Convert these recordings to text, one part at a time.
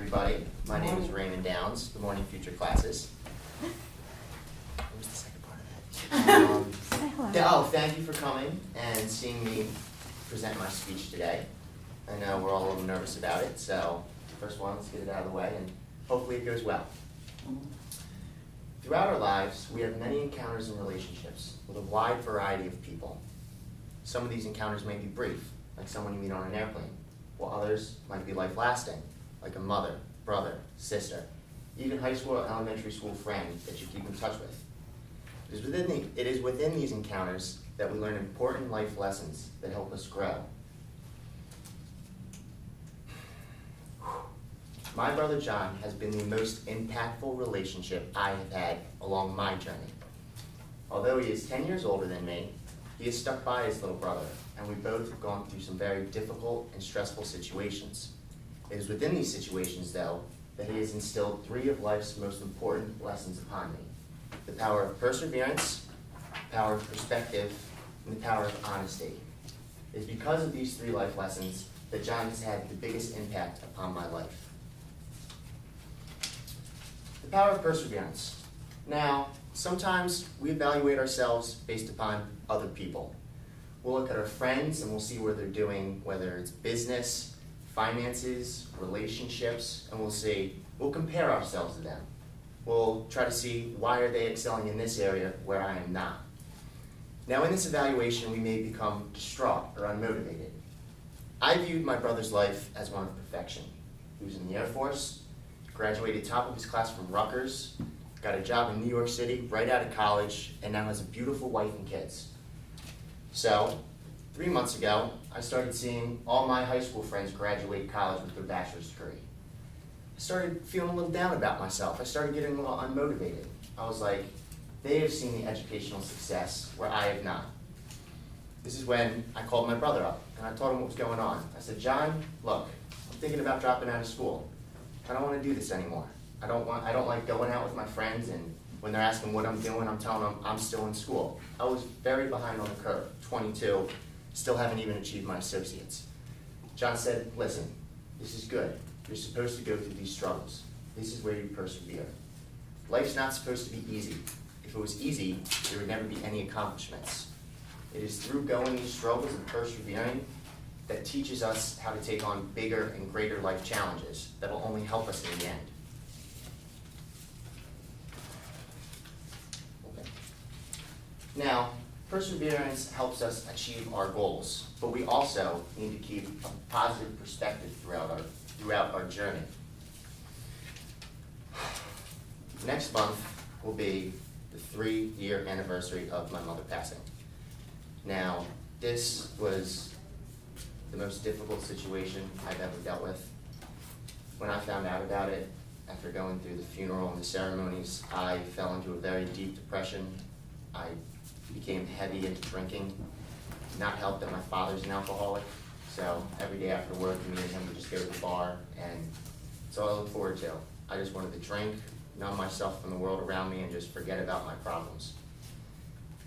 everybody. My name is Raymond Downs. Good morning, future classes. What was the second part of that? Thank you for coming and seeing me present my speech today. I know we're all a little nervous about it, so first one, let's get it out of the way, and hopefully it goes well. Throughout our lives, we have many encounters and relationships with a wide variety of people. Some of these encounters may be brief, like someone you meet on an airplane, while others might be life-lasting, like a mother, brother, sister, even high school or elementary school friend that you keep in touch with. It is within these encounters that we learn important life lessons that help us grow. My brother John has been the most impactful relationship I have had along my journey. Although he is 10 years older than me, he has stuck by his little brother, and we both have gone through some very difficult and stressful situations. It is within these situations, though, that he has instilled three of life's most important lessons upon me: the power of perseverance, the power of perspective, and the power of honesty. It is because of these three life lessons that John has had the biggest impact upon my life. The power of perseverance. Now, sometimes we evaluate ourselves based upon other people. We'll look at our friends and we'll see where they're doing, whether it's business, finances, relationships, and we'll compare ourselves to them. We'll try to see why are they excelling in this area where I am not. Now in this evaluation, we may become distraught or unmotivated. I viewed my brother's life as one of perfection. He was in the Air Force, graduated top of his class from Rutgers, got a job in New York City right out of college, and now has a beautiful wife and kids. So, 3 months ago, I started seeing all my high school friends graduate college with their bachelor's degree. I started feeling a little down about myself. I started getting a little unmotivated. I was like, they have seen the educational success where I have not. This is when I called my brother up, and I told him what was going on. I said, John, look, I'm thinking about dropping out of school. I don't want to do this anymore. I don't like going out with my friends, and when they're asking what I'm doing, I'm telling them I'm still in school. I was very behind on the curve, 22, still haven't even achieved my associates. John said, listen, this is good. You're supposed to go through these struggles. This is where you persevere. Life's not supposed to be easy. If it was easy, there would never be any accomplishments. It is through going these struggles and persevering that teaches us how to take on bigger and greater life challenges that will only help us in the end. Okay. Now, perseverance helps us achieve our goals, but we also need to keep a positive perspective throughout our journey. Next month will be the 3-year anniversary of my mother passing. Now, this was the most difficult situation I've ever dealt with. When I found out about it, after going through the funeral and the ceremonies, I fell into a very deep depression. I became heavy into drinking. Not helped that my father's an alcoholic, so every day after work, me and him would just go to the bar, and it's all I look forward to. I just wanted to drink, numb myself from the world around me, and just forget about my problems.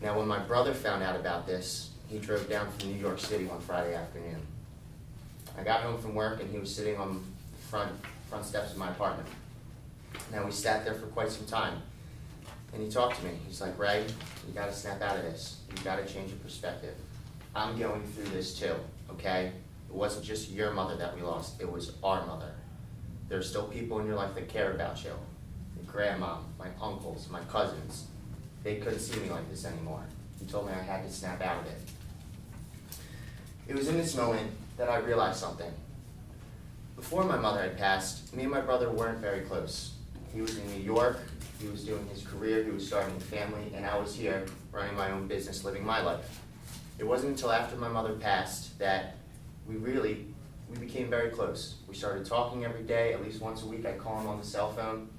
Now, when my brother found out about this, he drove down from New York City one Friday afternoon. I got home from work and he was sitting on the front steps of my apartment. Now, we sat there for quite some time, and he talked to me. He's like, Ray, you gotta snap out of this. You gotta change your perspective. I'm going through this too, okay? It wasn't just your mother that we lost, it was our mother. There are still people in your life that care about you. Your grandma, my uncles, my cousins. They couldn't see me like this anymore. He told me I had to snap out of it. It was in this moment that I realized something. Before my mother had passed, me and my brother weren't very close. He was in New York, he was doing his career, he was starting a family, and I was here running my own business, living my life. It wasn't until after my mother passed that we became very close. We started talking every day, at least once a week. I'd call him on the cell phone,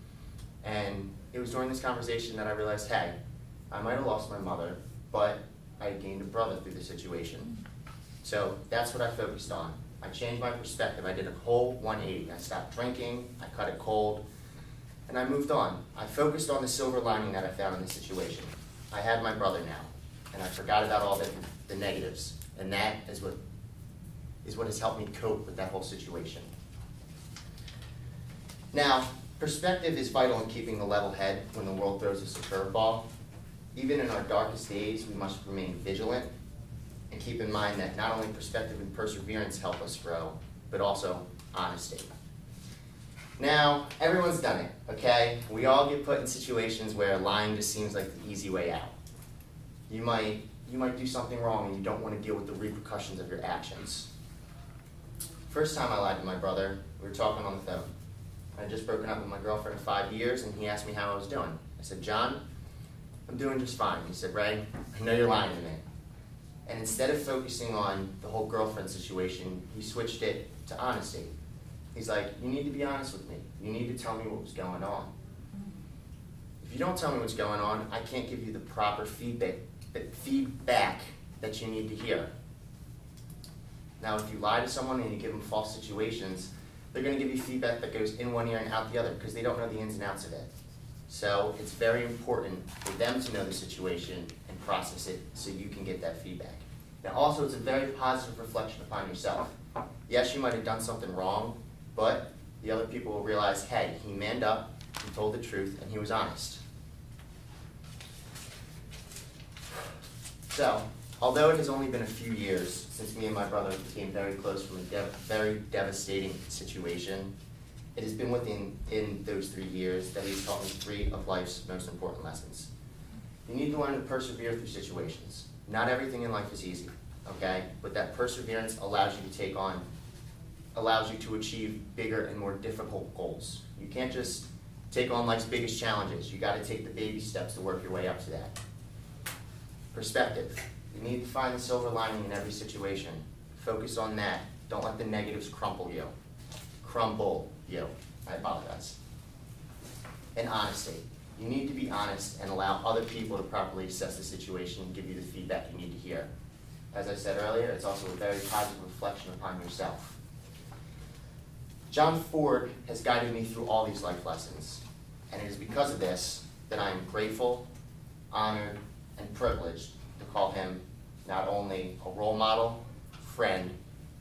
and it was during this conversation that I realized, hey, I might have lost my mother, but I had gained a brother through the situation. So that's what I focused on. I changed my perspective. I did a whole 180. I stopped drinking, I cut it cold, and I moved on. I focused on the silver lining that I found in this situation. I had my brother now, and I forgot about all the negatives, and that is what has helped me cope with that whole situation. Now, perspective is vital in keeping the level head when the world throws us a curveball. Even in our darkest days, we must remain vigilant and keep in mind that not only perspective and perseverance help us grow, but also honesty. Now, everyone's done it, okay? We all get put in situations where lying just seems like the easy way out. You might do something wrong and you don't want to deal with the repercussions of your actions. First time I lied to my brother, we were talking on the phone. I had just broken up with my girlfriend of 5 years and he asked me how I was doing. I said, John, I'm doing just fine. He said, Ray, I know you're lying to me. And instead of focusing on the whole girlfriend situation, he switched it to honesty. He's like, you need to be honest with me. You need to tell me what was going on. If you don't tell me what's going on, I can't give you the proper feedback that you need to hear. Now, if you lie to someone and you give them false situations, they're going to give you feedback that goes in one ear and out the other because they don't know the ins and outs of it. So it's very important for them to know the situation and process it so you can get that feedback. Now also, it's a very positive reflection upon yourself. Yes, you might have done something wrong, but the other people will realize, hey, he manned up, he told the truth, and he was honest. So, although it has only been a few years since me and my brother became very close from a very devastating situation, it has been in those 3 years that he's taught me 3 of life's most important lessons. You need to learn to persevere through situations. Not everything in life is easy, okay? But that perseverance allows you to achieve bigger and more difficult goals. You can't just take on life's biggest challenges. You got to take the baby steps to work your way up to that. Perspective. You need to find the silver lining in every situation. Focus on that. Don't let the negatives crumble you. I apologize. And honesty. You need to be honest and allow other people to properly assess the situation and give you the feedback you need to hear. As I said earlier, it's also a very positive reflection upon yourself. John Ford has guided me through all these life lessons, and it is because of this that I am grateful, honored, and privileged to call him not only a role model, friend,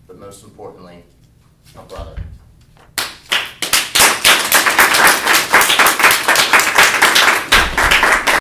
but most importantly, a brother.